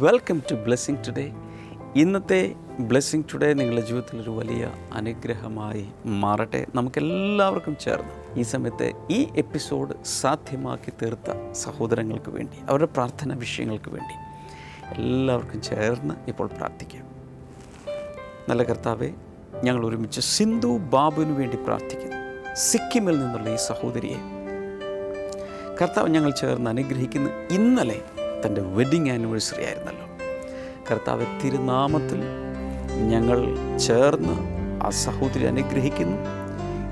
Welcome to Blessing Today. ഇന്നത്തെ Blessing Today നിങ്ങളുടെ ജീവിതത്തിലൊരു വലിയ അനുഗ്രഹമായി മാറട്ടെ. നമുക്കെല്ലാവർക്കും ചേർന്ന് ഈ സമയത്ത് ഈ എപ്പിസോഡ് സാധ്യമാക്കി തീർത്ത സഹോദരങ്ങൾക്ക് വേണ്ടി, അവരുടെ പ്രാർത്ഥന വിഷയങ്ങൾക്ക് വേണ്ടി എല്ലാവർക്കും ചേർന്ന് ഇപ്പോൾ പ്രാർത്ഥിക്കാം. നല്ല കർത്താവേ, ഞങ്ങൾ ഒരുമിച്ച് സിന്ധു ബാബുവിന് വേണ്ടി പ്രാർത്ഥിക്കുന്നു. സിക്കിമിൽ നിന്നുള്ള ഈ സഹോദരിയെ കർത്താവ് ഞങ്ങൾ ചേർന്ന് അനുഗ്രഹിക്കുന്നു. ഇന്നലെ തൻ്റെ വെഡ്ഡിങ് ആനിവേഴ്സറി ആയിരുന്നല്ലോ. കർത്താവ് തിരുനാമത്തിൽ ഞങ്ങൾ ചേർന്ന് ആ സഹോദരി അനുഗ്രഹിക്കുന്നു.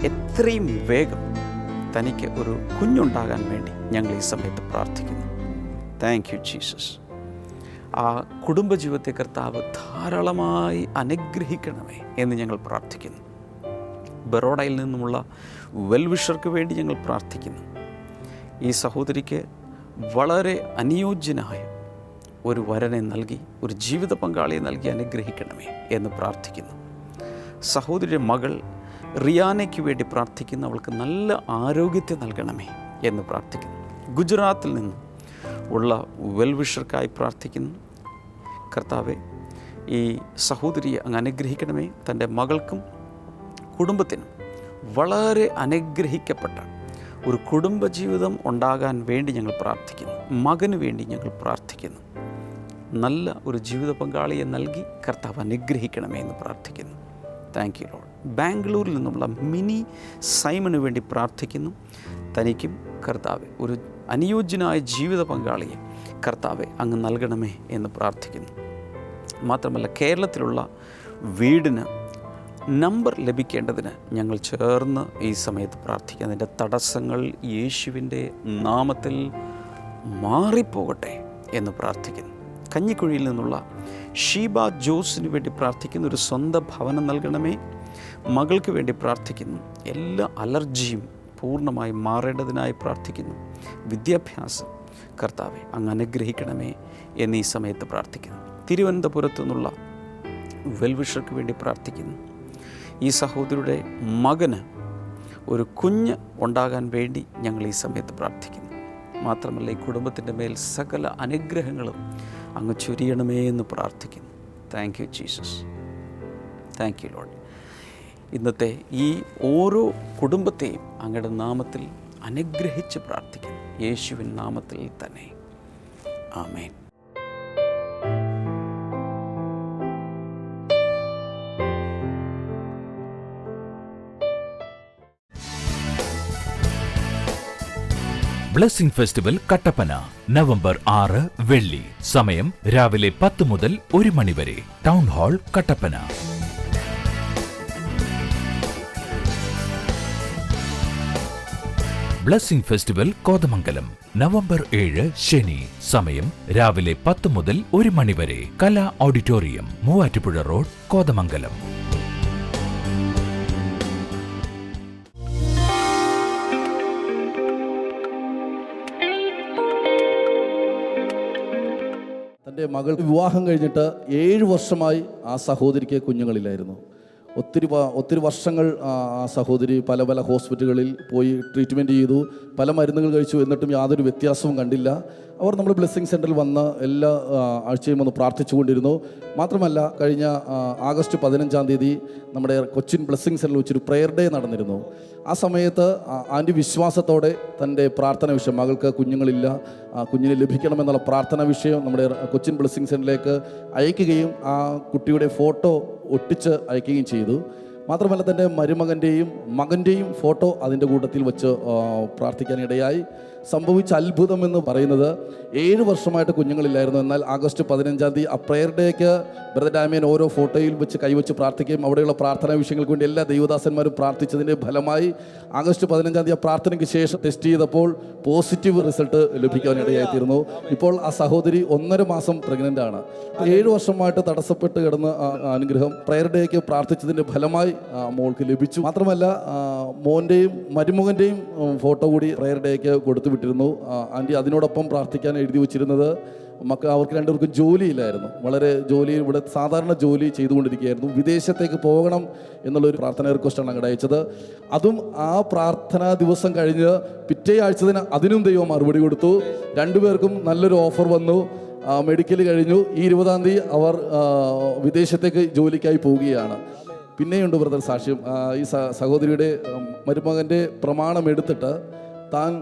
എത്രയും വേഗം തനിക്ക് ഒരു കുഞ്ഞുണ്ടാകാൻ വേണ്ടി ഞങ്ങൾ ഈ സമയത്ത് പ്രാർത്ഥിക്കുന്നു. Thank you Jesus. ആ കുടുംബജീവിതത്തെ കർത്താവ് ധാരാളമായി അനുഗ്രഹിക്കണമേ എന്ന് ഞങ്ങൾ പ്രാർത്ഥിക്കുന്നു. ബറോഡയിൽ നിന്നുമുള്ള വെൽവിഷർക്ക് വേണ്ടി ഞങ്ങൾ പ്രാർത്ഥിക്കുന്നു. ഈ സഹോദരിക്ക് വളരെ അനുയോജ്യനായ ഒരു വരനെ നൽകി, ഒരു ജീവിത പങ്കാളിയെ നൽകി അനുഗ്രഹിക്കണമേ എന്ന് പ്രാർത്ഥിക്കുന്നു. സഹോദരിയുടെ മകൾ റിയാനയ്ക്ക് വേണ്ടി പ്രാർത്ഥിക്കുന്നു. അവൾക്ക് നല്ല ആരോഗ്യത്തെ നൽകണമേ എന്ന് പ്രാർത്ഥിക്കുന്നു. ഗുജറാത്തിൽ നിന്നും ഉള്ള വെൽവിഷർക്കായി പ്രാർത്ഥിക്കുന്നു. കർത്താവെ, ഈ സഹോദരിയെ അങ്ങ് അനുഗ്രഹിക്കണമേ. തൻ്റെ മകൾക്കും കുടുംബത്തിനും വളരെ അനുഗ്രഹിക്കപ്പെട്ട ഒരു കുടുംബജീവിതം ഉണ്ടാകാൻ വേണ്ടി ഞങ്ങൾ പ്രാർത്ഥിക്കുന്നു. മകന് വേണ്ടി ഞങ്ങൾ പ്രാർത്ഥിക്കുന്നു. നല്ല ഒരു ജീവിത പങ്കാളിയെ നൽകി കർത്താവ് അനുഗ്രഹിക്കണമേ എന്ന് പ്രാർത്ഥിക്കുന്നു. Thank you Lord. ബാംഗ്ലൂരിൽ നിന്നുള്ള മിനി സൈമന് വേണ്ടി പ്രാർത്ഥിക്കുന്നു. തനിക്കും കർത്താവ് ഒരു അനുയോജ്യനായ ജീവിത പങ്കാളിയെ കർത്താവെ അങ്ങ് നൽകണമേ എന്ന് പ്രാർത്ഥിക്കുന്നു. മാത്രമല്ല, കേരളത്തിലുള്ള വീടിന് നമ്പർ ലഭിക്കേണ്ടതിന് ഞങ്ങൾ ചേർന്ന് ഈ സമയത്ത് പ്രാർത്ഥിക്കുക. അതിൻ്റെ തടസ്സങ്ങൾ യേശുവിൻ്റെ നാമത്തിൽ മാറിപ്പോകട്ടെ എന്ന് പ്രാർത്ഥിക്കുന്നു. കഞ്ഞിക്കുഴിയിൽ നിന്നുള്ള ഷീബ ജോസിന് വേണ്ടി പ്രാർത്ഥിക്കുന്നു. ഒരു സ്വന്തം ഭവനം നൽകണമേ. മകൾക്ക് വേണ്ടി പ്രാർത്ഥിക്കുന്നു. എല്ലാ അലർജിയും പൂർണ്ണമായി മാറേണ്ടതിനായി പ്രാർത്ഥിക്കുന്നു. വിദ്യാഭ്യാസം കർത്താവെ അങ്ങ് അനുഗ്രഹിക്കണമേ എന്ന് ഈ സമയത്ത് പ്രാർത്ഥിക്കുന്നു. തിരുവനന്തപുരത്തു നിന്നുള്ള വെൽവിഷർക്ക് വേണ്ടി പ്രാർത്ഥിക്കുന്നു. ഈ സഹോദരിയുടെ മകന് ഒരു കുഞ്ഞ് ഉണ്ടാകാൻ വേണ്ടി ഞങ്ങൾ ഈ സമയത്ത് പ്രാർത്ഥിക്കുന്നു. മാത്രമല്ല, ഈ കുടുംബത്തിൻ്റെ മേൽ സകല അനുഗ്രഹങ്ങളും അങ്ങ് ചൊരിയണമേ എന്ന് പ്രാർത്ഥിക്കുന്നു. Thank you Jesus. Thank you Lord. ഇന്നത്തെ ഈ ഓരോ കുടുംബത്തെയും അങ്ങയുടെ നാമത്തിൽ അനുഗ്രഹിച്ച് പ്രാർത്ഥിക്കുന്നു. യേശുവിൻ നാമത്തിൽ തന്നെ. ആമേൻ. ബ്ലെസ്സിംഗ് ഫെസ്റ്റിവൽ കട്ടപ്പന നവംബർ 6 വെള്ളി. സമയം രാവിലെ 10 മുതൽ 1 മണി വരെ. Town hall Kattappana. Blessing festival Kothamangalam November 7 ശനി. സമയം രാവിലെ 10 മുതൽ 1 മണി വരെ. കലാ ഓഡിറ്റോറിയം, മൂവാറ്റുപുഴ റോഡ്, കോതമംഗലം. തൻ്റെ മകൾ വിവാഹം കഴിഞ്ഞിട്ട് 7 വർഷമായി ആ സഹോദരിക്ക് കുഞ്ഞുങ്ങളില്ലായിരുന്നു. ഒത്തിരി വർഷങ്ങൾ ആ സഹോദരി പല പല ഹോസ്പിറ്റലുകളിൽ പോയി ട്രീറ്റ്മെൻറ്റ് ചെയ്തു, പല മരുന്നുകൾ കഴിച്ചു. എന്നിട്ടും യാതൊരു വ്യത്യാസവും കണ്ടില്ല. അവർ നമ്മൾ ബ്ലെസ്സിങ് സെൻറ്ററിൽ വന്ന് എല്ലാ ആഴ്ചയും ഒന്ന് പ്രാർത്ഥിച്ചു കൊണ്ടിരുന്നു. മാത്രമല്ല, കഴിഞ്ഞ ആഗസ്റ്റ് 15-ാം തീയതി നമ്മുടെ കൊച്ചിൻ ബ്ലെസ്സിങ് സെൻറ്ററിൽ വെച്ചൊരു പ്രെയർ ഡേ നടന്നിരുന്നു. ആ സമയത്ത് ആൻറ്റി വിശ്വാസത്തോടെ തൻ്റെ പ്രാർത്ഥന വിഷയം, മകൾക്ക് കുഞ്ഞുങ്ങളില്ല, കുഞ്ഞിനെ ലഭിക്കണമെന്നുള്ള പ്രാർത്ഥന വിഷയം നമ്മുടെ കൊച്ചിൻ ബ്ലെസ്സിങ് സെൻറ്ററിലേക്ക് അയക്കുകയും ആ കുട്ടിയുടെ ഫോട്ടോ ഒട്ടിച്ച് അയക്കുകയും ചെയ്തു. മാത്രമല്ല, തൻ്റെ മരുമകൻ്റെയും മകൻ്റെയും ഫോട്ടോ അതിൻ്റെ കൂട്ടത്തിൽ വെച്ച് പ്രാർത്ഥിക്കാനിടയായി. സംഭവിച്ച അത്ഭുതം എന്ന് പറയുന്നത് 7 വർഷമായിട്ട് കുഞ്ഞുങ്ങളില്ലായിരുന്നു. എന്നാൽ ആഗസ്റ്റ് 15-ാം തീയതി ആ പ്രെയർ ഡേക്ക് ബ്രദർ ഡാമിയൻ ഓരോ ഫോട്ടോയിൽ വെച്ച് കൈവച്ച് പ്രാർത്ഥിക്കുകയും അവിടെയുള്ള പ്രാർത്ഥനാ വിഷയങ്ങൾക്ക് വേണ്ടി എല്ലാ ദൈവദാസന്മാരും പ്രാർത്ഥിച്ചതിൻ്റെ ഫലമായി ആഗസ്റ്റ് 15-ാം തീയതി ആ പ്രാർത്ഥനയ്ക്ക് ശേഷം ടെസ്റ്റ് ചെയ്തപ്പോൾ പോസിറ്റീവ് റിസൾട്ട് ലഭിക്കാനിടയായിത്തീർന്നു. ഇപ്പോൾ ആ സഹോദരി 1.5 മാസം പ്രഗ്നൻ്റ് ആണ്. 7 വർഷമായിട്ട് തടസ്സപ്പെട്ട് കിടന്ന അനുഗ്രഹം പ്രെയർ ഡേക്ക് പ്രാർത്ഥിച്ചതിൻ്റെ ഫലമായി മോൾക്ക് ലഭിച്ചു. മാത്രമല്ല, മോൻ്റെയും മരുമകൻ്റെയും ഫോട്ടോ കൂടി പ്രെയർ ഡേക്ക് കൊടുത്തു വിട്ടിരുന്നു. ആൻറ്റി അതിനോടൊപ്പം പ്രാർത്ഥിക്കാൻ എഴുതി വച്ചിരുന്നത് അവർക്ക് രണ്ടുപേർക്കും ജോലിയില്ലായിരുന്നു. വളരെ ഇവിടെ സാധാരണ ജോലി ചെയ്തുകൊണ്ടിരിക്കുകയായിരുന്നു. വിദേശത്തേക്ക് പോകണം എന്നുള്ളൊരു പ്രാർത്ഥന റിക്വസ്റ്റാണ് അങ്ങോട്ട് അയച്ചത്. അതും ആ പ്രാർത്ഥനാ ദിവസം കഴിഞ്ഞ് പിറ്റേ ആഴ്ച അതിനും ദൈവം മറുപടി കൊടുത്തു. രണ്ടുപേർക്കും നല്ലൊരു ഓഫർ വന്നു. മെഡിക്കൽ കഴിഞ്ഞു. ഈ 20-ാം തീയതി അവർ വിദേശത്തേക്ക് ജോലിക്കായി പോവുകയാണ്. പിന്നെയുണ്ട് ബ്രദർ സാക്ഷ്യം. ഈ സഹോദരിയുടെ മരുമകൻ്റെ പ്രമാണം എടുത്തിട്ട് താൻ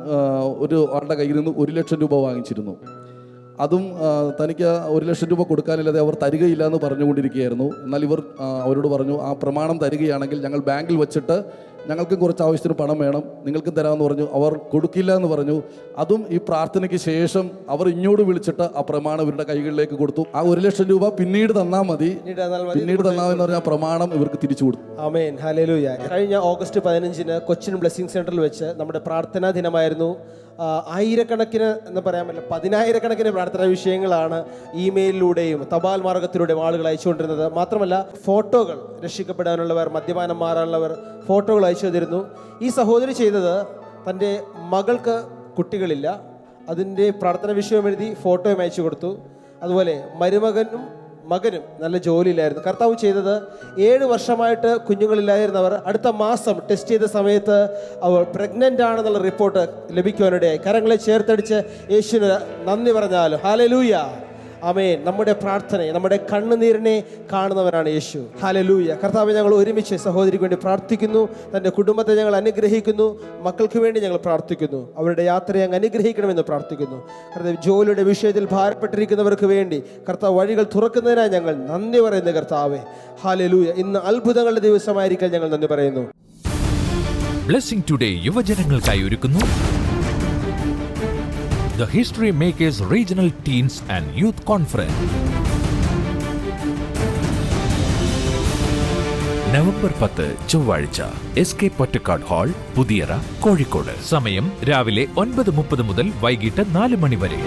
ആളുടെ കയ്യിൽ നിന്ന് 1,00,000 രൂപ വാങ്ങിച്ചിരുന്നു. അതും തനിക്ക് 1,00,000 രൂപ കൊടുക്കാനില്ലാതെ അവർ തരികയില്ല എന്ന് പറഞ്ഞുകൊണ്ടിരിക്കുകയായിരുന്നു. എന്നാൽ ഇവർ അവരോട് പറഞ്ഞു, ആ പ്രമാണം തരികയാണെങ്കിൽ ഞങ്ങൾ ബാങ്കിൽ വച്ചിട്ട് ഞങ്ങൾക്ക് കുറച്ച് ആവശ്യത്തിന് പണം വേണം, നിങ്ങൾക്കും തരാമെന്ന് പറഞ്ഞു. അവർ കൊടുക്കില്ല എന്ന് പറഞ്ഞു. അതും ഈ പ്രാർത്ഥനയ്ക്ക് ശേഷം അവർ ഇങ്ങോട്ട് വിളിച്ചിട്ട് ആ പ്രമാണം ഇവരുടെ കൈകളിലേക്ക് കൊടുത്തു. ആ 1,00,000 രൂപ പിന്നീട് തന്നാൽ മതി, പിന്നീട് തന്നാമെന്ന് പറഞ്ഞ ആ പ്രമാണം ഇവർക്ക് തിരിച്ചു കൊടുത്തു. ആമേൻ, ഹല്ലേലൂയ. കഴിഞ്ഞ ഓഗസ്റ്റ് 15-ന് കൊച്ചിൻ ബ്ലെസ്സിംഗ് സെന്ററിൽ വെച്ച് നമ്മുടെ പ്രാർത്ഥനാ ദിനമായിരുന്നു. ആയിരക്കണക്കിന് എന്ന് പറയാൻ പറ്റില്ല, 10,000-കണക്കിന് പ്രാർത്ഥനാ വിഷയങ്ങളാണ് ഇമെയിലിലൂടെയും തപാൽ മാർഗത്തിലൂടെയും ആളുകൾ അയച്ചുകൊണ്ടിരുന്നത്. മാത്രമല്ല ഫോട്ടോകൾ, രക്ഷിക്കപ്പെടാനുള്ളവർ, മദ്യപാനം മാറാനുള്ളവർ ഫോട്ടോകൾ അയച്ചു തരുന്നു. ഈ സഹോദരി ചെയ്തത്, തൻ്റെ മകൾക്ക് കുട്ടികളില്ല, അതിൻ്റെ പ്രാർത്ഥന വിഷയം എഴുതി ഫോട്ടോയും അയച്ചു കൊടുത്തു. അതുപോലെ മകനും നല്ല ജോലിയിലായിരുന്നു. കർത്താവ് ചെയ്തത്, 7 വർഷമായിട്ട് കുഞ്ഞുങ്ങളില്ലായിരുന്നവർ അടുത്ത മാസം ടെസ്റ്റ് ചെയ്ത സമയത്ത് അവർ പ്രഗ്നൻ്റ് ആണെന്നുള്ള റിപ്പോർട്ട് ലഭിക്കുവാനിടയായി. കരങ്ങളെ ചേർത്തടിച്ച് യേശുവിന് നന്ദി പറഞ്ഞാലും ഹല്ലേലൂയ. ആമേൻ. നമ്മുടെ പ്രാർത്ഥനയെ, നമ്മുടെ കണ്ണുനീരിനെ കാണുന്നവരാണ് യേശു. ഹല്ലേലൂയ. കർത്താവേ, ഞങ്ങൾ ഒരുമിച്ച് സഹോദരിക്ക് വേണ്ടി പ്രാർത്ഥിക്കുന്നു. തൻ്റെ കുടുംബത്തെ ഞങ്ങൾ അനുഗ്രഹിക്കുന്നു. മക്കൾക്ക് വേണ്ടി ഞങ്ങൾ പ്രാർത്ഥിക്കുന്നു. അവരുടെ യാത്രയെ അങ്ങ് അനുഗ്രഹിക്കണമെന്ന് പ്രാർത്ഥിക്കുന്നു. കർത്താവ്, ജോലിയുടെ വിഷയത്തിൽ ഭാരപ്പെട്ടിരിക്കുന്നവർക്ക് വേണ്ടി കർത്താവ് വഴികൾ തുറക്കുന്നതിനായി ഞങ്ങൾ നന്ദി പറയുന്നു. കർത്താവേ, ഹല്ലേലൂയ. ഇന്ന് അത്ഭുതങ്ങളുടെ ദിവസമായിരിക്കാൻ ഞങ്ങൾ നന്ദി പറയുന്നു. ബ്ലെസ്സിംഗ് ടുഡേ യുവജനങ്ങൾക്കായി ഒരുക്കുന്നു The History Makers Regional Teens and Youth Conference. November 10 ചൊവ്വാഴ്ച, SK പൊറ്റക്കാട് ഹാൾ, പുതിയറ, കോഴിക്കോട്. സമയം രാവിലെ 9:30 മുതൽ വൈകിട്ട് 4 മണി വരെ.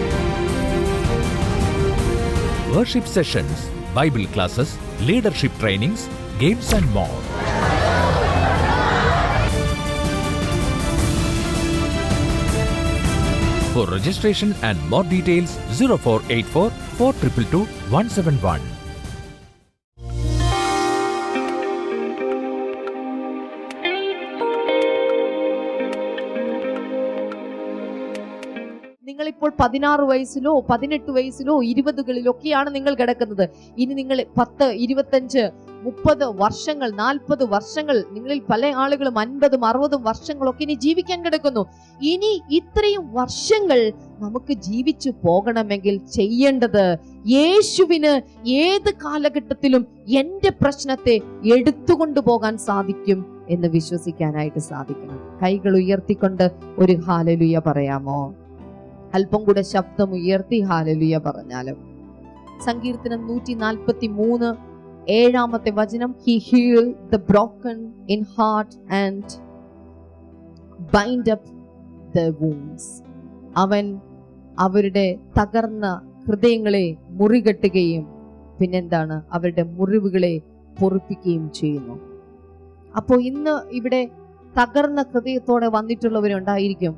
Worship sessions, Bible classes, leadership trainings, games and more. For registration and more details, 0484 422 171. നിങ്ങളിപ്പോൾ 16 വയസ്സിലോ 18 വയസ്സിലോ 20കളിലൊക്കെയാണ് നിങ്ങൾ കിടക്കുന്നത്. ഇനി നിങ്ങൾ 10, 25, 30 വർഷങ്ങൾ, 40 വർഷങ്ങൾ, നിങ്ങളിൽ പല ആളുകളും 50, 60 വർഷങ്ങളൊക്കെ ഇനി ജീവിക്കാൻ കിടക്കുന്നു. ഇനി ഇത്രയും വർഷങ്ങൾ നമുക്ക് ജീവിച്ചു പോകണമെങ്കിൽ ചെയ്യേണ്ടത്, യേശുവിന് ഏത് കാലഘട്ടത്തിലും എൻ്റെ പ്രശ്നത്തെ എടുത്തുകൊണ്ടുപോകാൻ സാധിക്കും എന്ന് വിശ്വസിക്കാനായിട്ട് സാധിക്കണം. കൈകൾ ഉയർത്തിക്കൊണ്ട് ഒരു ഹല്ലേലൂയ പറയാമോ? അല്പം കൂടെ ശബ്ദം ഉയർത്തി ഹല്ലേലൂയ പറഞ്ഞാലും. സങ്കീർത്തനം 143 7-ാമത്തെ വചനം, He healed the broken in heart and bind up the wounds. അവൻ അവരുടെ തകർന്ന ഹൃദയങ്ങളെ മുറികെട്ടുകയും പിന്നെന്താണ്, അവരുടെ മുറിവുകളെ പൊറുപ്പിക്കുകയും ചെയ്യുന്നു. അപ്പോൾ ഇന്ന് ഇവിടെ തകർന്ന ഹൃദയത്തോടെ വന്നിട്ടുള്ളവരുണ്ടായിരിക്കും.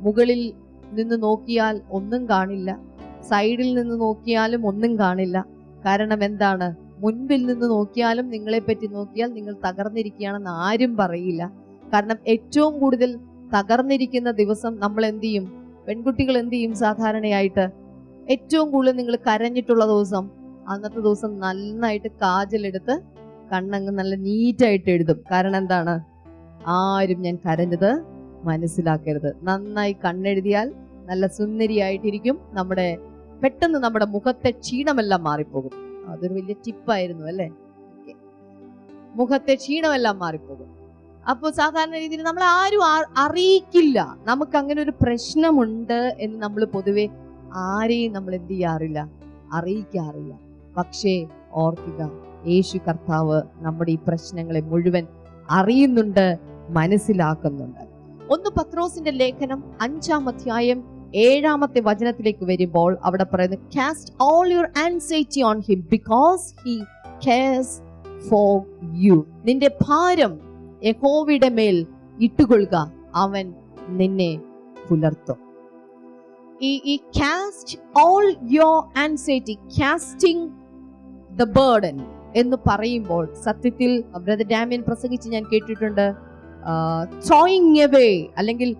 മുകളിൽ നിന്ന് നോക്കിയാൽ ഒന്നും കാണില്ല, സൈഡിൽ നിന്ന് നോക്കിയാലും ഒന്നും കാണില്ല. കാരണം എന്താണ്? മുൻപിൽ നിന്ന് നോക്കിയാലും, നിങ്ങളെ പറ്റി നോക്കിയാൽ നിങ്ങൾ തകർന്നിരിക്കുകയാണെന്ന് ആരും പറയില്ല. കാരണം ഏറ്റവും കൂടുതൽ തകർന്നിരിക്കുന്ന ദിവസം നമ്മൾ എന്ത് ചെയ്യും? പെൺകുട്ടികൾ എന്ത് ചെയ്യും? സാധാരണയായിട്ട് ഏറ്റവും കൂടുതൽ നിങ്ങൾ കരഞ്ഞിട്ടുള്ള ദിവസം, അന്നത്തെ ദിവസം നന്നായിട്ട് കാജലെടുത്ത് കണ്ണങ്ങ് നല്ല നീറ്റായിട്ട് എഴുതും. കാരണം എന്താണ്? ആരും ഞാൻ കരഞ്ഞത് മനസ്സിലാക്കരുത്. നന്നായി കണ്ണെഴുതിയാൽ നല്ല സുന്ദരിയായിട്ടിരിക്കും. പെട്ടെന്ന് നമ്മുടെ മുഖത്തെ ക്ഷീണമെല്ലാം മാറിപ്പോകും. അതൊരു വലിയ ടിപ്പായിരുന്നു അല്ലേ? മുഖത്തെ ക്ഷീണമെല്ലാം മാറിപ്പോകും. അപ്പോൾ സാധാരണ രീതിയിൽ നമ്മൾ ആരും അറിയിക്കില്ല നമുക്ക് അങ്ങനെ ഒരു പ്രശ്നമുണ്ട് എന്ന്. നമ്മൾ പൊതുവെ ആരെയും നമ്മൾ എന്ത് ചെയ്യാറില്ല, അറിയിക്കാറില്ല. പക്ഷേ ഓർക്കുക, യേശു കർത്താവ് നമ്മുടെ ഈ പ്രശ്നങ്ങളെ മുഴുവൻ അറിയുന്നുണ്ട്, മനസ്സിലാക്കുന്നുണ്ട്. 1 പത്രോസിന്റെ ലേഖനം 5-ാം അധ്യായം 7-ാമത്തെ വചനത്തിലേക്ക് വരുമ്പോൾ അവിടെ പറയുന്നു, Cast all your anxiety on him because he cares for you. നിന്റെ ഭാരം യഹോവയുടെ മേൽ ഇട്ടുകൊള്ളുക, അവൻ നിന്നെ പുലർത്തും. ഈ cast all your anxiety, casting the burden എന്ന് പറയുമ്പോൾ സത്യത്തിൽ ബ്രദർ ഡാമിയൻ പ്രസംഗിച്ച് ഞാൻ കേട്ടിട്ടുണ്ട്, throwing away, അല്ലെങ്കിൽ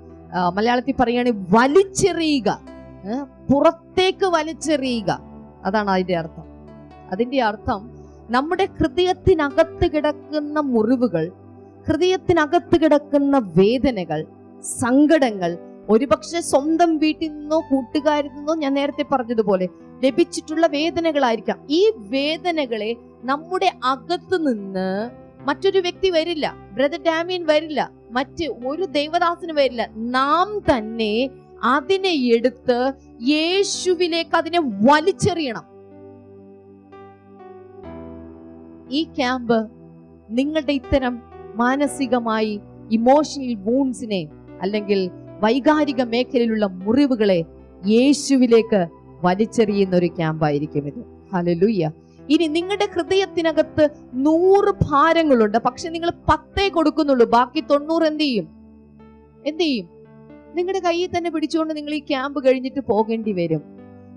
മലയാളത്തിൽ പറയുകയാണെങ്കിൽ വലിച്ചെറിയുക. പുറത്തേക്ക് വലിച്ചെറിയുക. അതാണ് അതിന്റെ അർത്ഥം. അതിന്റെ അർത്ഥം നമ്മുടെ ഹൃദയത്തിനകത്ത് കിടക്കുന്ന മുറിവുകൾ, ഹൃദയത്തിനകത്ത് കിടക്കുന്ന വേദനകൾ, സങ്കടങ്ങൾ, ഒരുപക്ഷെ സ്വന്തം വീട്ടിൽ നിന്നോ കൂട്ടുകാരിൽ നിന്നോ ഞാൻ നേരത്തെ പറഞ്ഞതുപോലെ ലഭിച്ചിട്ടുള്ള വേദനകളായിരിക്കാം. ഈ വേദനകളെ നമ്മുടെ അകത്ത് നിന്ന് മറ്റൊരു വ്യക്തി വരില്ല, ബ്രദർ ഡാമിയൻ വരില്ല, മറ്റ് ഒരു ദൈവദാസന് വരില്ല. നാം തന്നെ അതിനെ എടുത്ത് യേശുവിലേക്ക് അതിനെ വലിച്ചെറിയണം. ഈ ക്യാമ്പ് നിങ്ങളുടെ ഇത്തരം മാനസികമായി ഇമോഷണൽ വൂൺസിനെ അല്ലെങ്കിൽ വൈകാരിക മേഖലയിലുള്ള മുറിവുകളെ യേശുവിലേക്ക് വലിച്ചെറിയുന്ന ഒരു ക്യാമ്പായിരിക്കും ഇത്. ഹല്ലേലൂയ. ഇനി നിങ്ങളുടെ ഹൃദയത്തിനകത്ത് 100 ഭാരങ്ങളുണ്ട്, പക്ഷെ നിങ്ങൾ 10 കൊടുക്കുന്നുള്ളൂ, ബാക്കി 90 എന്ത് ചെയ്യും? നിങ്ങളുടെ കയ്യിൽ തന്നെ പിടിച്ചുകൊണ്ട് നിങ്ങൾ ഈ ക്യാമ്പ് കഴിഞ്ഞിട്ട് പോകേണ്ടി വരും.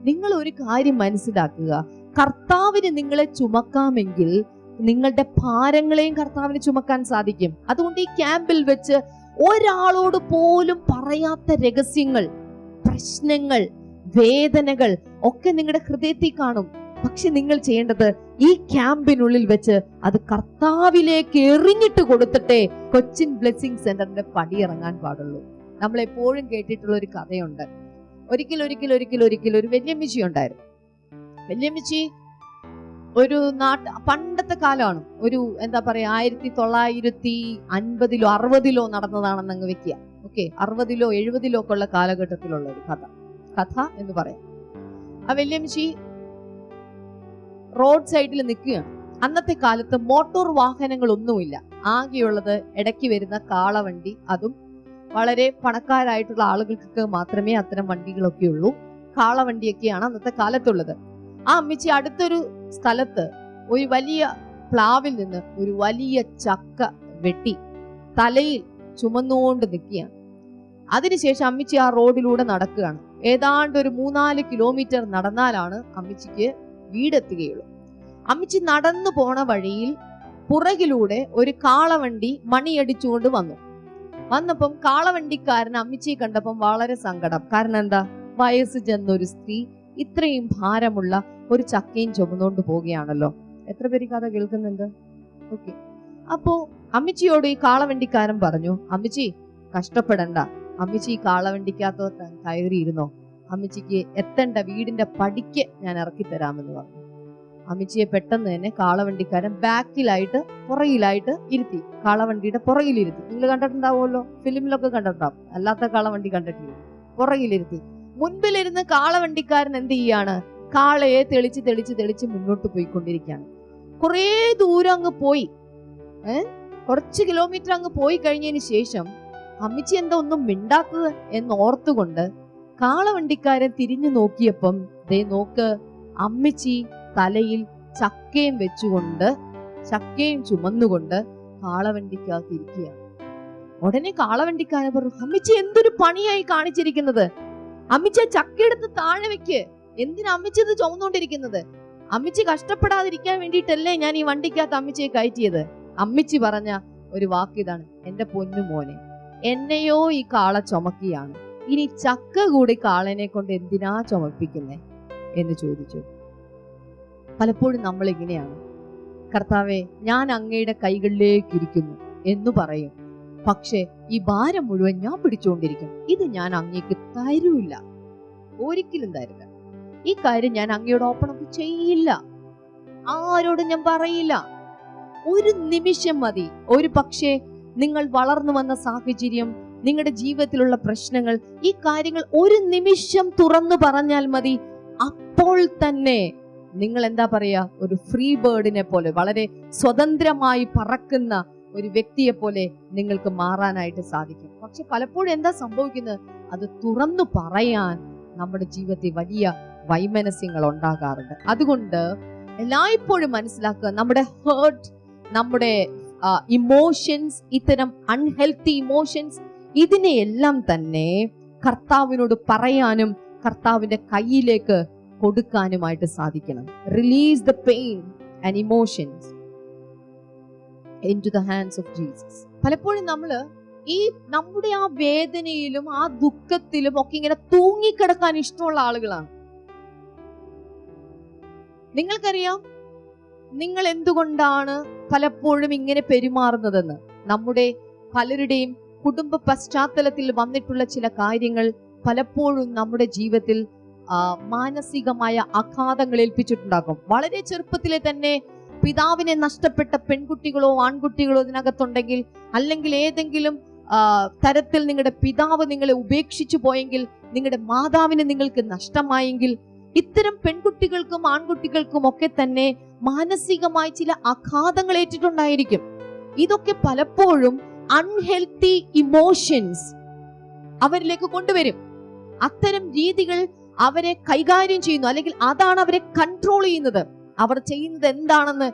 നിങ്ങൾ ഒരു കാര്യം മനസ്സിലാക്കുക, കർത്താവിന് നിങ്ങളെ ചുമക്കാമെങ്കിൽ നിങ്ങളുടെ ഭാരങ്ങളെയും കർത്താവിന് ചുമക്കാൻ സാധിക്കും. അതുകൊണ്ട് ഈ ക്യാമ്പിൽ വെച്ച് ഒരാളോട് പോലും പറയാത്ത രഹസ്യങ്ങൾ, പ്രശ്നങ്ങൾ, വേദനകൾ ഒക്കെ നിങ്ങളുടെ ഹൃദയത്തിൽ കാണും. പക്ഷെ നിങ്ങൾ ചെയ്യേണ്ടത് ഈ ക്യാമ്പിനുള്ളിൽ വെച്ച് അത് കർത്താവിലേക്ക് എറിഞ്ഞിട്ട് കൊടുത്തിട്ടേ കൊച്ചിൻ ബ്ലെസ്സിംഗ് സെന്ററിന്റെ പടിയിറങ്ങാൻ പാടുള്ളൂ. നമ്മൾ എപ്പോഴും കേട്ടിട്ടുള്ള ഒരു കഥയുണ്ട്. ഒരിക്കൽ ഒരു വല്യമ്മച്ചി ഉണ്ടായിരുന്നു. വല്യമ്മച്ചി ഒരു പണ്ടത്തെ കാലമാണ്, ഒരു എന്താ പറയാ 1950-ലോ 60-ലോ നടന്നതാണെന്ന് അങ്ങ് വെക്കുക. ഓക്കെ, 60-ലോ 70-ലോ ഒക്കെ ഉള്ള കാലഘട്ടത്തിലുള്ള ഒരു കഥ എന്ന് പറയാം. ആ വല്യമ്മച്ചി റോഡ് സൈഡിൽ നിൽക്കുകയാണ്. അന്നത്തെ കാലത്ത് മോട്ടോർ വാഹനങ്ങളൊന്നുമില്ല, ആകെയുള്ളത് ഇടയ്ക്ക് വരുന്ന കാളവണ്ടി, അതും വളരെ പണക്കാരായിട്ടുള്ള ആളുകൾക്ക് മാത്രമേ അത്തരം വണ്ടികളൊക്കെ ഉള്ളൂ. കാളവണ്ടിയൊക്കെയാണ് അന്നത്തെ കാലത്തുള്ളത്. ആ അമ്മച്ചി അടുത്തൊരു സ്ഥലത്ത് ഒരു വലിയ പ്ലാവിൽ നിന്ന് ഒരു വലിയ ചക്ക വെട്ടി തലയിൽ ചുമന്നുകൊണ്ട് നിൽക്കുകയാണ്. അതിനുശേഷം അമ്മച്ചി ആ റോഡിലൂടെ നടക്കുകയാണ്. ഏതാണ്ട് ഒരു 3-4 കിലോമീറ്റർ നടന്നാലാണ് അമ്മച്ചിക്ക് വീടെത്തുകയുള്ളൂ. അമ്മച്ചി നടന്നു പോണ വഴിയിൽ പുറകിലൂടെ ഒരു കാളവണ്ടി മണിയടിച്ചുകൊണ്ട് വന്നപ്പം കാളവണ്ടിക്കാരൻ അമ്മച്ചിയെ കണ്ടപ്പം വളരെ സങ്കടം. കാരണം എന്താ, വയസ്സ് ചെന്നൊരു സ്ത്രീ ഇത്രയും ഭാരമുള്ള ഒരു ചക്കയും ചുമന്നുകൊണ്ട് പോവുകയാണല്ലോ. എത്ര പേര് കഥ കേൾക്കുന്നുണ്ട്? ഓക്കെ, അപ്പോ അമ്മച്ചിയോട് ഈ കാളവണ്ടിക്കാരൻ പറഞ്ഞു, അമ്മച്ചി കഷ്ടപ്പെടണ്ട, അമ്മച്ചി ഈ കാളവണ്ടിക്കകത്ത് കയറിയിരുന്നോ, അമ്മച്ചിക്ക് എത്തേണ്ട വീടിന്റെ പടിക്ക് ഞാൻ ഇറക്കി തരാമെന്ന് പറഞ്ഞു. അമ്മച്ചിയെ പെട്ടെന്ന് തന്നെ കാളവണ്ടിക്കാരൻ പുറകിലായിട്ട് ഇരുത്തി, കാളവണ്ടിയുടെ പുറകിലിരുത്തി. നിങ്ങൾ കണ്ടിട്ടുണ്ടാവുമല്ലോ, ഫിലിമിലൊക്കെ കണ്ടിട്ടുണ്ടാവും, അല്ലാത്ത കാളവണ്ടി കണ്ടിട്ടില്ല. പുറകിലിരുത്തി. മുൻപിലിരുന്ന് കാളവണ്ടിക്കാരൻ എന്ത് ചെയ്യാണ്, കാളയെ തെളിച്ച് മുന്നോട്ട് പോയിക്കൊണ്ടിരിക്കുകയാണ്. കുറേ ദൂരം അങ്ങ് പോയി, കുറച്ച് കിലോമീറ്റർ അങ്ങ് പോയി കഴിഞ്ഞതിന് ശേഷം അമ്മച്ചി എന്താ ഒന്നും മിണ്ടാത്തത് എന്ന് ഓർത്തുകൊണ്ട് കാളവണ്ടിക്കാരൻ തിരിഞ്ഞു നോക്കിയപ്പം നോക്ക്, അമ്മച്ചി തലയിൽ ചക്കയും ചുമന്നുകൊണ്ട് കാളവണ്ടിക്കകത്ത് ഇരിക്കുകയാണ്. ഉടനെ കാളവണ്ടിക്കാരൻ പറഞ്ഞു, അമ്മച്ചി എന്തൊരു പണിയായി കാണിച്ചിരിക്കുന്നത്, അമ്മച്ചി ചക്കയെടുത്ത് താഴെ വെക്ക്, എന്തിനാ അമ്മച്ചി ഇത് ചുമന്നുകൊണ്ടിരിക്കുന്നത്, അമ്മച്ചി കഷ്ടപ്പെടാതിരിക്കാൻ വേണ്ടിയിട്ടല്ലേ ഞാൻ ഈ വണ്ടിക്കകത്ത് അമ്മച്ചിയെ കയറ്റിയത്. അമ്മച്ചി പറഞ്ഞ ഒരു വാക്കിതാണ്, എന്റെ പൊന്നു മോനെ, എന്നെയോ ഈ കാള ചുമക്കിയാണ്, ഇനി ചക്ക കൂടി കാളനെ കൊണ്ട് എന്തിനാ ചുമപ്പിക്കുന്നേ എന്ന് ചോദിച്ചു. പലപ്പോഴും നമ്മൾ ഇങ്ങനെയാണ്, കർത്താവെ ഞാൻ അങ്ങയുടെ കൈകളിലേക്ക് ഇരിക്കുന്നു എന്ന് പറയും, പക്ഷെ ഈ ഭാരം മുഴുവൻ ഞാൻ പിടിച്ചുകൊണ്ടിരിക്കും. ഇത് ഞാൻ അങ്ങേക്ക് തരൂല്ല, ഒരിക്കലും തരില്ല. ഈ കാര്യം ഞാൻ അങ്ങയോട് ഓപ്പൺ അപ്പ് ചെയ്യില്ല, ആരോടും ഞാൻ പറയില്ല. ഒരു നിമിഷം മതി. ഒരു പക്ഷേ നിങ്ങൾ വളർന്നു വന്ന സാഹചര്യം, നിങ്ങളുടെ ജീവിതത്തിലുള്ള പ്രശ്നങ്ങൾ, ഈ കാര്യങ്ങൾ ഒരു നിമിഷം തുറന്നു പറഞ്ഞാൽ മതി. അപ്പോൾ തന്നെ നിങ്ങൾ എന്താ പറയാ, ഒരു ഫ്രീ ബേർഡിനെ പോലെ, വളരെ സ്വതന്ത്രമായി പറക്കുന്ന ഒരു വ്യക്തിയെ പോലെ നിങ്ങൾക്ക് മാറാനായിട്ട് സാധിക്കും. പക്ഷെ പലപ്പോഴും എന്താ സംഭവിക്കുന്നത്, അത് തുറന്നു പറയാൻ നമ്മുടെ ജീവിതത്തിൽ വലിയ വൈമനസ്യങ്ങൾ ഉണ്ടാകാറുണ്ട്. അതുകൊണ്ട് എല്ലായ്പ്പോഴും മനസ്സിലാക്കുക, നമ്മുടെ ഹേർട്ട്, നമ്മുടെ ഇമോഷൻസ്, ഇത്തരം അൺഹെൽത്തി ഇമോഷൻസ്, ഇതിനെയെല്ലാം തന്നെ കർത്താവിനോട് പറയാനും കർത്താവിന്റെ കയ്യിലേക്ക് കൊടുക്കാനുമായിട്ട് സാധിക്കണം. Release the pain and emotions into the hands of Jesus. പലപ്പോഴും നമ്മൾ ഈ നമ്മുടെ ആ വേദനയിലും ആ ദുഃഖത്തിലും ഒക്കെ ഇങ്ങനെ തൂങ്ങിക്കിടക്കാൻ ഇഷ്ടമുള്ള ആളുകളാണ്. നിങ്ങൾക്കറിയാം നിങ്ങൾ എന്തുകൊണ്ടാണ് പലപ്പോഴും ഇങ്ങനെ പെരുമാറുന്നതെന്ന്. നമ്മുടെ പലരുടെയും കുടുംബ പശ്ചാത്തലത്തിൽ വന്നിട്ടുള്ള ചില കാര്യങ്ങൾ പലപ്പോഴും നമ്മുടെ ജീവിതത്തിൽ മാനസികമായ ആഘാതങ്ങൾ ഏൽപ്പിച്ചിട്ടുണ്ടാകും. വളരെ ചെറുപ്പത്തിലെ തന്നെ പിതാവിനെ നഷ്ടപ്പെട്ട പെൺകുട്ടികളോ ആൺകുട്ടികളോ ഇതിനകത്തുണ്ടെങ്കിൽ, അല്ലെങ്കിൽ ഏതെങ്കിലും തരത്തിൽ നിങ്ങളുടെ പിതാവ് നിങ്ങളെ ഉപേക്ഷിച്ചു പോയെങ്കിൽ, നിങ്ങളുടെ മാതാവിനെ നിങ്ങൾക്ക് നഷ്ടമായെങ്കിൽ, ഇത്തരം പെൺകുട്ടികൾക്കും ആൺകുട്ടികൾക്കും ഒക്കെ തന്നെ മാനസികമായി ചില ആഘാതങ്ങൾ ഏറ്റിട്ടുണ്ടായിരിക്കും. ഇതൊക്കെ പലപ്പോഴും അൺഹെൽത്തി ഇമോഷൻസ് അവരിലേക്ക് കൊണ്ടുവരും. അത്തരം രീതികൾ അവരെ കൈകാര്യം ചെയ്യുന്നു, അല്ലെങ്കിൽ അതാണ് അവരെ കൺട്രോൾ ചെയ്യുന്നത്. അവർ ചെയ്യുന്നത് എന്താണെന്ന്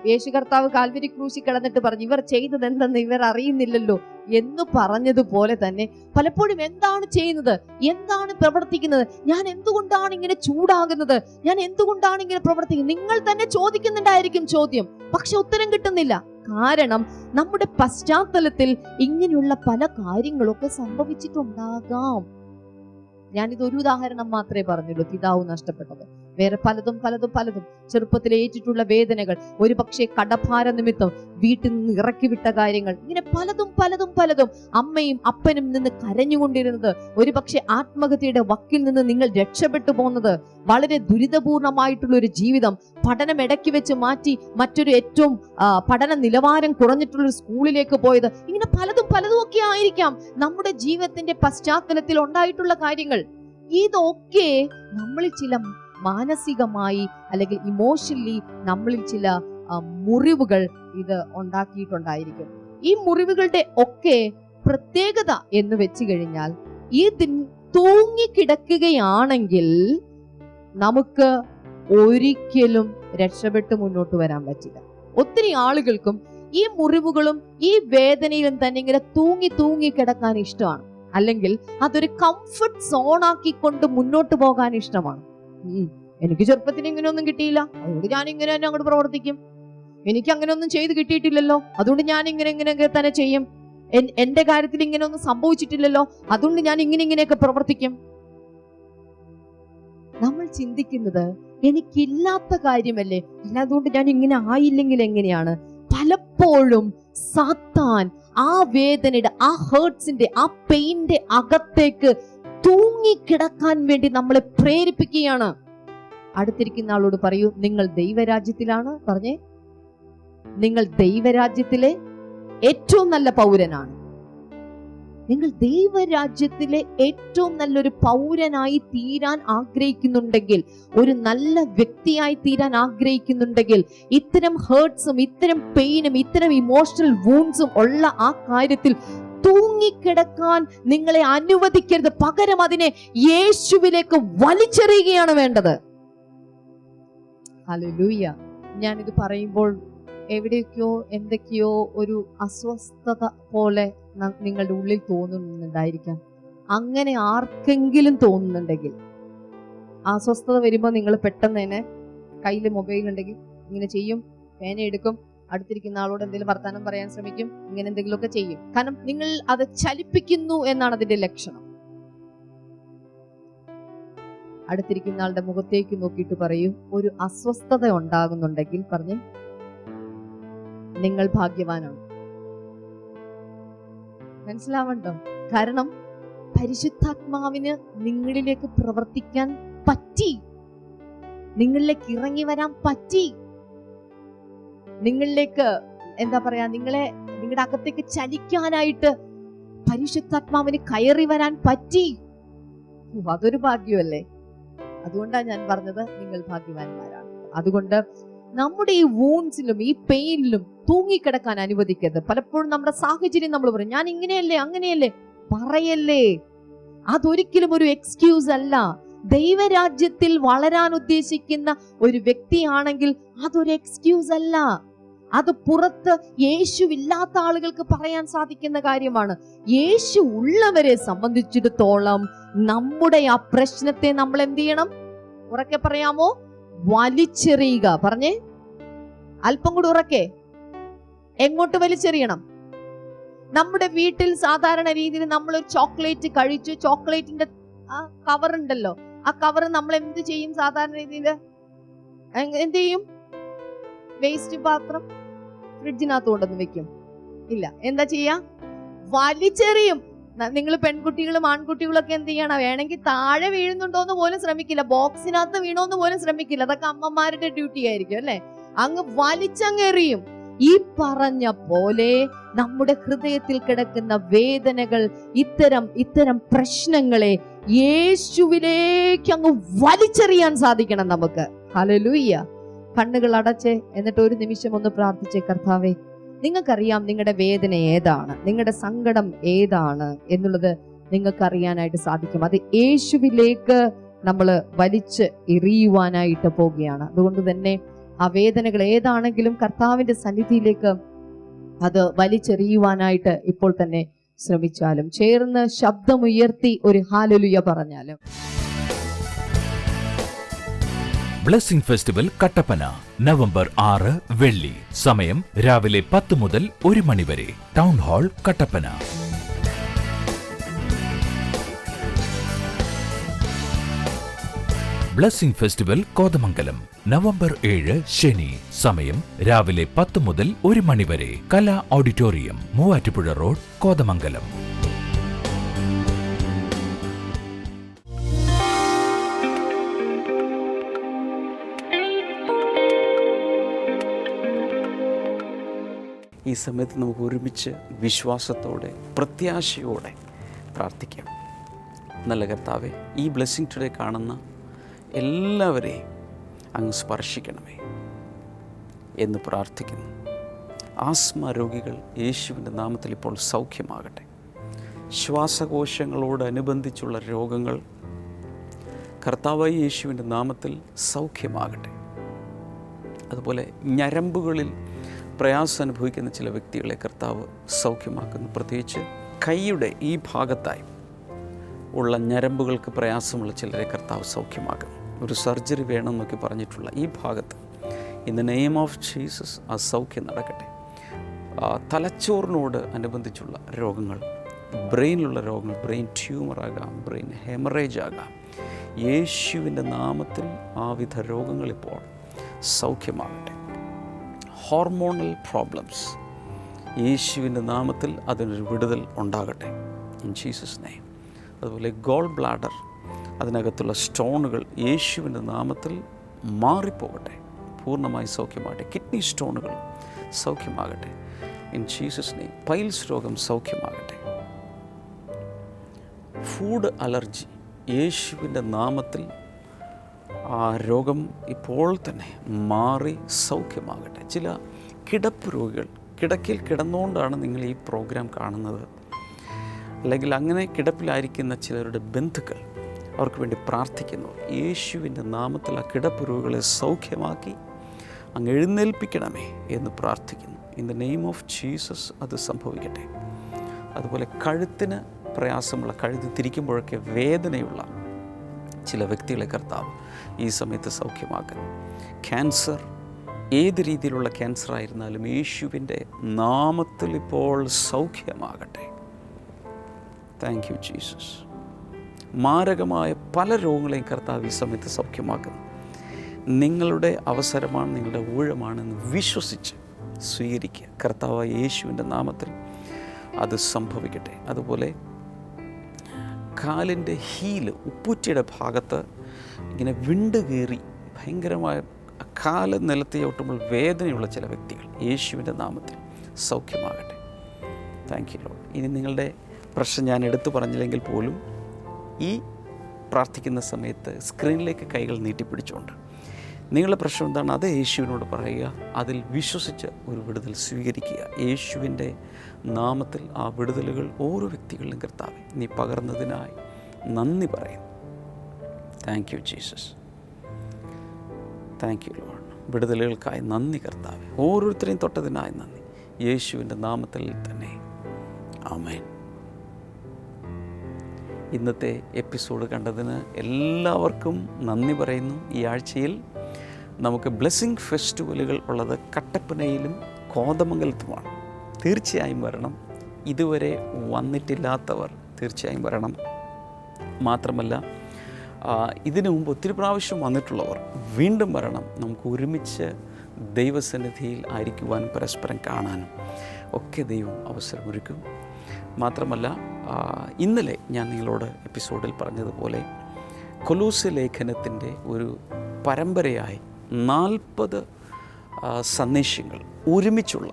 യേശു കർത്താവ് കാൽവരി ക്രൂശിൽ കിടന്നിട്ട് പറഞ്ഞു, ഇവർ ചെയ്തത് എന്തെന്ന് ഇവർ അറിയുന്നില്ലല്ലോ എന്ന് പറഞ്ഞതുപോലെ തന്നെ പലപ്പോഴും എന്താണ് ചെയ്യുന്നത്, എന്താണ് പ്രവർത്തിക്കുന്നത്, ഞാൻ എന്തുകൊണ്ടാണ് ഇങ്ങനെ ചൂടാകുന്നത്, ഞാൻ എന്തുകൊണ്ടാണ് ഇങ്ങനെ പ്രവർത്തിക്കുന്നത്, നിങ്ങൾ തന്നെ ചോദിക്കുന്നുണ്ടായിരിക്കും ചോദ്യം. പക്ഷെ ഉത്തരം കിട്ടുന്നില്ല. കാരണം നമ്മുടെ പശ്ചാത്തലത്തിൽ ഇങ്ങനെയുള്ള പല കാര്യങ്ങളൊക്കെ സംഭവിച്ചിട്ടുണ്ടാകാം. ഞാനിതൊരു ഉദാഹരണം മാത്രമേ പറഞ്ഞുള്ളൂ, പിതാവ് നഷ്ടപ്പെട്ടത്. വേറെ പലതും പലതും പലതും ചെറുപ്പത്തിൽ ഏറ്റിട്ടുള്ള വേദനകൾ, ഒരു പക്ഷേ കടഭാര നിമിത്തം വീട്ടിൽ നിന്ന് ഇറക്കി വിട്ട കാര്യങ്ങൾ, ഇങ്ങനെ പലതും പലതും പലതും. അമ്മയും അപ്പനും നിന്ന് കരഞ്ഞുകൊണ്ടിരുന്നത്, ഒരു പക്ഷേ ആത്മഹത്യയുടെ വക്കിൽ നിന്ന് നിങ്ങൾ രക്ഷപ്പെട്ടു പോകുന്നത്, വളരെ ദുരിതപൂർണമായിട്ടുള്ള ഒരു ജീവിതം, പഠനം ഇടയ്ക്ക് വെച്ച് മാറ്റി മറ്റൊരു ഏറ്റവും പഠന നിലവാരം കുറഞ്ഞിട്ടുള്ള ഒരു സ്കൂളിലേക്ക് പോയത്, ഇങ്ങനെ പലതും പലതും ഒക്കെ ആയിരിക്കാം നമ്മുടെ ജീവിതത്തിന്റെ പശ്ചാത്തലത്തിൽ ഉണ്ടായിട്ടുള്ള കാര്യങ്ങൾ. ഇതൊക്കെ നമ്മളിൽ ചില മാനസികമായി അല്ലെങ്കിൽ ഇമോഷണലി നമ്മളിൽ ചില മുറിവുകൾ ഇത് ഉണ്ടാക്കിയിട്ടുണ്ടായിരിക്കും. ഈ മുറിവുകളുടെ ഒക്കെ പ്രത്യേകത എന്ന് വെച്ച് കഴിഞ്ഞാൽ, ഇത് തൂങ്ങിക്കിടക്കുകയാണെങ്കിൽ നമുക്ക് ഒരിക്കലും രക്ഷപ്പെട്ട് മുന്നോട്ട് വരാൻ പറ്റില്ല. ഒത്തിരി ആളുകൾക്കും ഈ മുറിവുകളും ഈ വേദനയിലും തന്നെ ഇങ്ങനെ തൂങ്ങി കിടക്കാൻ ഇഷ്ടമാണ്, അല്ലെങ്കിൽ അതൊരു കംഫർട്ട് സോൺ ആക്കിക്കൊണ്ട് മുന്നോട്ട് പോകാൻ ഇഷ്ടമാണ്. എനിക്ക് ചെറുപ്പത്തിൽ ഇങ്ങനെയൊന്നും കിട്ടിയില്ല, അതുകൊണ്ട് ഞാൻ ഇങ്ങനെ തന്നെ അങ്ങോട്ട് പ്രവർത്തിക്കും. എനിക്ക് അങ്ങനെ ഒന്നും ചെയ്ത് കിട്ടിയിട്ടില്ലല്ലോ, അതുകൊണ്ട് ഞാൻ ഇങ്ങനെയൊക്കെ തന്നെ ചെയ്യും. എന്റെ കാര്യത്തിൽ ഇങ്ങനെ ഒന്നും സംഭവിച്ചിട്ടില്ലല്ലോ, അതുകൊണ്ട് ഞാൻ ഇങ്ങനെയൊക്കെ പ്രവർത്തിക്കും. നമ്മൾ ചിന്തിക്കുന്നത് എനിക്കില്ലാത്ത കാര്യമല്ലേ, അതുകൊണ്ട് ഞാൻ ഇങ്ങനെ ആയില്ലെങ്കിൽ എങ്ങനെയാണ്? പലപ്പോഴും സാത്താൻ ആ വേദനയുടെ, ആ ഹേർട്സിന്റെ, ആ പെയിന്റെ അകത്തേക്ക് തൂങ്ങിക്കിടക്കാൻ വേണ്ടി നമ്മളെ പ്രേരിപ്പിക്കുകയാണ്. അടുത്തിരിക്കുന്ന ആളോട് പറയൂ, നിങ്ങൾ ദൈവരാജ്യത്തിലാണ്. പറഞ്ഞേ, നിങ്ങൾ ദൈവരാജ്യത്തിലെ ഏറ്റവും നല്ല പൗരനാണ്. നിങ്ങൾ ദൈവരാജ്യത്തിലെ ഏറ്റവും നല്ലൊരു പൗരനായി തീരാൻ ആഗ്രഹിക്കുന്നുണ്ടെങ്കിൽ, ഒരു നല്ല വ്യക്തിയായി തീരാൻ ആഗ്രഹിക്കുന്നുണ്ടെങ്കിൽ, ഇത്തരം ഹേർട്സും ഇത്തരം പെയിനും ഇത്തരം ഇമോഷണൽ വൂൺസും ഉള്ള ആ കാര്യത്തിൽ തൂങ്ങിക്കിടക്കാൻ നിങ്ങളെ അനുവദിക്കരുത്. പകരം അതിനെ യേശുവിലേക്ക് വലിച്ചെറിയുകയാണ് വേണ്ടത്. ഹല്ലേലൂയ. ഞാനിത് പറയുമ്പോൾ എവിടെയൊക്കെയോ എന്തൊക്കെയോ ഒരു അസ്വസ്ഥത പോലെ നിങ്ങളുടെ ഉള്ളിൽ തോന്നുന്നുണ്ടായിരിക്കാം. അങ്ങനെ ആർക്കെങ്കിലും തോന്നുന്നുണ്ടെങ്കിൽ, അസ്വസ്ഥത വരുമ്പോൾ നിങ്ങൾ പെട്ടെന്ന് തന്നെ കയ്യിൽ മൊബൈൽ ഉണ്ടെങ്കിൽ ഇങ്ങനെ ചെയ്യും, പേന എടുക്കും, അടുത്തിരിക്കുന്ന ആളോട് എന്തെങ്കിലും വർത്താനം പറയാൻ ശ്രമിക്കും, ഇങ്ങനെ എന്തെങ്കിലുമൊക്കെ ചെയ്യും. കാരണം നിങ്ങൾ അത് ചലിപ്പിക്കുന്നു എന്നാണ് അതിന്റെ ലക്ഷണം. അടുത്തിരിക്കുന്ന ആളുടെ മുഖത്തേക്ക് നോക്കിയിട്ട് പറയൂ, ഒരു അസ്വസ്ഥത ഉണ്ടാകുന്നുണ്ടെങ്കിൽ പറഞ്ഞ്, നിങ്ങൾ ഭാഗ്യവാനാണ്. മനസ്സിലാവണ്ടോ? കാരണം പരിശുദ്ധാത്മാവിന് നിങ്ങളിലേക്ക് പ്രവർത്തിക്കാൻ പറ്റി, നിങ്ങളിലേക്ക് ഇറങ്ങി വരാൻ പറ്റി, നിങ്ങളിലേക്ക് എന്താ പറയാ, നിങ്ങളുടെ അകത്തേക്ക് ചലിക്കാനായിട്ട് പരിശുദ്ധാത്മാവിന് കയറി വരാൻ പറ്റി. അതൊരു ഭാഗ്യമല്ലേ? അതുകൊണ്ടാണ് ഞാൻ പറഞ്ഞത് നിങ്ങൾ ഭാഗ്യവാന്മാരാണ്. അതുകൊണ്ട് നമ്മുടെ ഈ വൂൺസിലും ഈ പെയിനിലും തൂങ്ങിക്കിടക്കാൻ അനുവദിക്കരുത്. പലപ്പോഴും നമ്മുടെ സാഹചര്യം നമ്മൾ പറയും, ഞാൻ ഇങ്ങനെയല്ലേ അങ്ങനെയല്ലേ, പറയല്ലേ. അതൊരിക്കലും ഒരു എക്സ്ക്യൂസ് അല്ല. ദൈവരാജ്യത്തിൽ വളരാൻ ഉദ്ദേശിക്കുന്ന ഒരു വ്യക്തിയാണെങ്കിൽ അതൊരു എക്സ്ക്യൂസ് അല്ല. അത് പുറത്ത് യേശുവില്ലാത്ത ആളുകൾക്ക് പറയാൻ സാധിക്കുന്ന കാര്യമാണ്. യേശു ഉള്ളവരെ സംബന്ധിച്ചിടത്തോളം നമ്മുടെ ആ പ്രശ്നത്തെ നമ്മൾ എന്ത് ചെയ്യണം? ഉറക്കെ പറയാമോ? വലിച്ചെറിയുക. പറഞ്ഞേ, അല്പം കൂടി ഉറക്കെ. എങ്ങോട്ട് വലിച്ചെറിയണം? നമ്മുടെ വീട്ടിൽ സാധാരണ രീതിയിൽ നമ്മളൊരു ചോക്ലേറ്റ് കഴിച്ചു, ചോക്ലേറ്റിന്റെ ആ കവർ ഉണ്ടല്ലോ, ആ കവർ നമ്മൾ എന്ത് ചെയ്യും? സാധാരണ രീതിയിൽ എന്ത് ചെയ്യും? വേസ്റ്റ് പാത്രം ഫ്രിഡ്ജിനകത്ത് കൊണ്ടുവന്ന് വെക്കും? ഇല്ല, എന്താ ചെയ്യാ? വലിച്ചെറിയും. നിങ്ങൾ പെൺകുട്ടികളും ആൺകുട്ടികളും ഒക്കെ എന്ത് ചെയ്യണം? വേണമെങ്കിൽ താഴെ വീഴുന്നുണ്ടോന്ന് പോലും ശ്രമിക്കില്ല, ബോക്സിനകത്ത് വീണോന്ന് പോലും ശ്രമിക്കില്ല. അതൊക്കെ അമ്മമാരുടെ ഡ്യൂട്ടി ആയിരിക്കും അല്ലെ? അങ്ങ് വലിച്ചങ്ങെറിയും. ഈ പറഞ്ഞ പോലെ നമ്മുടെ ഹൃദയത്തിൽ കിടക്കുന്ന വേദനകൾ, ഇത്തരം പ്രശ്നങ്ങളെ യേശുവിലേക്ക് അങ്ങ് വലിച്ചെറിയാൻ സാധിക്കണം നമുക്ക്. ഹല്ലേലൂയ. കണ്ണുകൾ അടച്ച് എന്നിട്ട് ഒരു നിമിഷം ഒന്ന് പ്രാർത്ഥിച്ചേ. കർത്താവേ, നിങ്ങൾക്കറിയാം നിങ്ങളുടെ വേദന ഏതാണ്, നിങ്ങളുടെ സങ്കടം ഏതാണ് എന്നുള്ളത് നിങ്ങൾക്കറിയാനായിട്ട് സാധിക്കും. അത് യേശുവിലേക്ക് നമ്മൾ വലിച്ച് എറിയുവാനായിട്ട് പോവുകയാണ്. അതുകൊണ്ട് തന്നെ ആ വേദനകൾ ഏതാണെങ്കിലും കർത്താവിന്റെ സന്നിധിയിലേക്ക് അത് വലിച്ചെറിയുവാനായിട്ട് ഇപ്പോൾ തന്നെ ശ്രമിച്ചാലും, ചേർന്ന് ശബ്ദമുയർത്തി ഒരു ഹല്ലേലൂയ പറഞ്ഞാലും. ബ്ലെസ്സിംഗ് ഫെസ്റ്റിവൽ കട്ടപ്പന നവംബർ 6 വെള്ളി. സമയം രാവിലെ 10 മുതൽ 1 മണി വരെ. Town hall Kattappana. Blessing festival Kothamangalam November 7 ശനി. സമയം രാവിലെ 10 മുതൽ 1 മണി വരെ. കലാ ഓഡിറ്റോറിയം, മൂവാറ്റുപുഴ റോഡ്, കോതമംഗലം. ഈ സമയത്ത് നമുക്ക് ഒരുമിച്ച് വിശ്വാസത്തോടെ പ്രത്യാശയോടെ പ്രാർത്ഥിക്കാം. നല്ല കർത്താവേ, ഈ ബ്ലെസ്സിംഗ് ടുഡേ കാണുന്ന എല്ലാവരെയും അങ്ങ് സ്പർശിക്കണമേ എന്ന് പ്രാർത്ഥിക്കുന്നു. ആസ്മ രോഗികൾ യേശുവിൻ്റെ നാമത്തിൽ ഇപ്പോൾ സൗഖ്യമാകട്ടെ. ശ്വാസകോശങ്ങളോടനുബന്ധിച്ചുള്ള രോഗങ്ങൾ കർത്താവായ യേശുവിൻ്റെ നാമത്തിൽ സൗഖ്യമാകട്ടെ. അതുപോലെ ഞരമ്പുകളിൽ പ്രയാസം അനുഭവിക്കുന്ന ചില വ്യക്തികളെ കർത്താവ് സൗഖ്യമാക്കുന്നു. പ്രത്യേകിച്ച് കൈയുടെ ഈ ഭാഗത്തായി ഉള്ള ഞരമ്പുകൾക്ക് പ്രയാസമുള്ള ചിലരെ കർത്താവ് സൗഖ്യമാക്കുന്നു. ഒരു സർജറി വേണമെന്നൊക്കെ പറഞ്ഞിട്ടുള്ള ഈ ഭാഗത്ത് in the name of Jesus ആ സൗഖ്യം നടക്കട്ടെ. തലച്ചോറിനോട് അനുബന്ധിച്ചുള്ള രോഗങ്ങൾ, ബ്രെയിനിലുള്ള രോഗങ്ങൾ, ബ്രെയിൻ ട്യൂമറാകാം, ബ്രെയിൻ ഹെമറേജ് ആകാം, യേശുവിൻ്റെ നാമത്തിൽ ആവിധ രോഗങ്ങളിപ്പോൾ സൗഖ്യമാകട്ടെ. ഹോർമോണൽ പ്രോബ്ലംസ് യേശുവിൻ്റെ നാമത്തിൽ അതിനൊരു വിടുതൽ ഉണ്ടാകട്ടെ ഇൻ ജീസസ് നെയിം. അതുപോലെ ഗോൾ ബ്ലാഡർ, അതിനകത്തുള്ള സ്റ്റോണുകൾ യേശുവിൻ്റെ നാമത്തിൽ മാറിപ്പോകട്ടെ, പൂർണ്ണമായി സൗഖ്യമാകട്ടെ. കിഡ്നി സ്റ്റോണുകൾ സൗഖ്യമാകട്ടെ ഇൻ ജീസസ് നെയിം. പൈൽസ് രോഗം സൗഖ്യമാകട്ടെ. ഫുഡ് അലർജി യേശുവിൻ്റെ നാമത്തിൽ ആ രോഗം ഇപ്പോൾ തന്നെ മാറി സൗഖ്യമാകട്ടെ. ചില കിടപ്പ് രോഗികൾ, കിടക്കയിൽ കിടന്നുകൊണ്ടാണ് നിങ്ങൾ ഈ പ്രോഗ്രാം കാണുന്നത്, അല്ലെങ്കിൽ അങ്ങനെ കിടപ്പിലായിരിക്കുന്ന ചിലരുടെ ബന്ധുക്കൾ, അവർക്ക് വേണ്ടി പ്രാർത്ഥിക്കുന്നു. യേശുവിൻ്റെ നാമത്തിൽ ആ കിടപ്പ് രോഗികളെ സൗഖ്യമാക്കി അങ്ങ് എഴുന്നേൽപ്പിക്കണമേ എന്ന് പ്രാർത്ഥിക്കുന്നു. In the name of Jesus അത് സംഭവിക്കട്ടെ. അതുപോലെ കഴുത്തിന് പ്രയാസമുള്ള, കഴുത്ത് തിരിക്കുമ്പോഴൊക്കെ വേദനയുള്ള ചില വ്യക്തികളെ കർത്താവ് ഈ സമയത്ത് സൗഖ്യമാക്കുന്നു. ക്യാൻസർ, ഏത് രീതിയിലുള്ള ക്യാൻസർ ആയിരുന്നാലും യേശുവിൻ്റെ നാമത്തിൽ ഇപ്പോൾ സൗഖ്യമാകട്ടെ. Thank you Jesus. മാരകമായ പല രോഗങ്ങളെയും കർത്താവ് ഈ സമയത്ത് സൗഖ്യമാക്കുന്നു. നിങ്ങളുടെ അവസരമാണ്, നിങ്ങളുടെ ഊഴമാണെന്ന് വിശ്വസിച്ച് സ്വീകരിക്കുക. കർത്താവ് യേശുവിൻ്റെ നാമത്തിൽ അത് സംഭവിക്കട്ടെ. അതുപോലെ കാലിൻ്റെ ഹീല്, ഉപ്പൂറ്റിയുടെ ഭാഗത്ത് ഇങ്ങനെ വിണ്ട് കയറി ഭയങ്കരമായ കാല് നിലത്ത് ചവിട്ടുമ്പോൾ വേദനയുള്ള ചില വ്യക്തികൾ യേശുവിൻ്റെ നാമത്തിൽ സൗഖ്യമാകട്ടെ. Thank you Lord. ഇനി നിങ്ങളുടെ പ്രശ്നം ഞാൻ എടുത്തു പറഞ്ഞില്ലെങ്കിൽ പോലും ഈ പ്രാർത്ഥിക്കുന്ന സമയത്ത് സ്ക്രീനിലേക്ക് കൈകൾ നീട്ടിപ്പിടിച്ചുകൊണ്ട് നിങ്ങളുടെ പ്രശ്നം എന്താണ് അത് യേശുവിനോട് പറയുക. അതിൽ വിശ്വസിച്ച് ഒരു വിടുതൽ സ്വീകരിക്കുക. യേശുവിൻ്റെ നാമത്തിൽ ആ വിടുതലുകൾ ഓരോ വ്യക്തികളിലും കർത്താവേ നീ പകർന്നതിനായി നന്ദി പറയുന്നു. Thank you Jesus. Thank you Lord. വിടുതലുകൾക്കായി നന്ദി കർത്താവേ. ഓരോരുത്തരെയും തൊട്ടതിനായി നന്ദി. യേശുവിൻ്റെ നാമത്തിൽ തന്നെ ആമേൻ. ഇന്നത്തെ എപ്പിസോഡ് കണ്ടതിന് എല്ലാവർക്കും നന്ദി പറയുന്നു. ഈ ആഴ്ചയിൽ നമുക്ക് ബ്ലെസ്സിംഗ് ഫെസ്റ്റിവലുകൾ ഉള്ളത് കട്ടപ്പനയിലും കോതമംഗലത്തുമാണ്. തീർച്ചയായും വരണം. ഇതുവരെ വന്നിട്ടില്ലാത്തവർ തീർച്ചയായും വരണം. മാത്രമല്ല ഇതിനു മുമ്പ് ഒത്തിരി പ്രാവശ്യം വന്നിട്ടുള്ളവർ വീണ്ടും വരണം. നമുക്ക് ഒരുമിച്ച് ദൈവസന്നിധിയിൽ ആയിരിക്കുവാനും പരസ്പരം കാണാനും ഒക്കെ ദൈവം അവസരമൊരുക്കും. മാത്രമല്ല ഇന്നലെ ഞാൻ നിങ്ങളോട് എപ്പിസോഡിൽ പറഞ്ഞതുപോലെ കൊലോസ്യ ലേഖനത്തിൻ്റെ ഒരു പരമ്പരയായി 40 സന്ദേശങ്ങൾ ഒരുമിച്ചുള്ള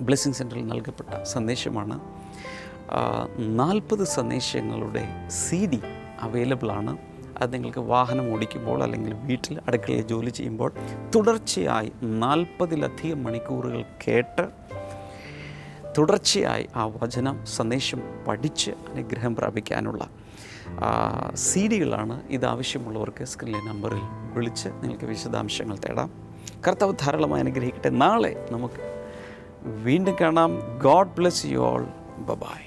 ബ്ലെസ്സിങ് സെൻറ്ററിൽ നൽകപ്പെട്ട സന്ദേശമാണ്. 40 സന്ദേശങ്ങളുടെ CD അവൈലബിളാണ്. അത് നിങ്ങൾക്ക് വാഹനം ഓടിക്കുമ്പോൾ അല്ലെങ്കിൽ വീട്ടിൽ അടുക്കളയിൽ ജോലി ചെയ്യുമ്പോൾ തുടർച്ചയായി 40-ലധികം മണിക്കൂറുകൾ കേട്ട് തുടർച്ചയായി ആ വചനം സന്ദേശം പഠിച്ച് അനുഗ്രഹം പ്രാപിക്കാനുള്ള CD-കളാണ്. ഇതാവശ്യമുള്ളവർക്ക് സ്ക്രീനിലെ നമ്പറിൽ വിളിച്ച് നിങ്ങൾക്ക് വിശദാംശങ്ങൾ തേടാം. കർത്താവ് ധാരാളമായി അനുഗ്രഹിക്കട്ടെ. നാളെ നമുക്ക് വീണ്ടും കാണാം. God bless you all. By.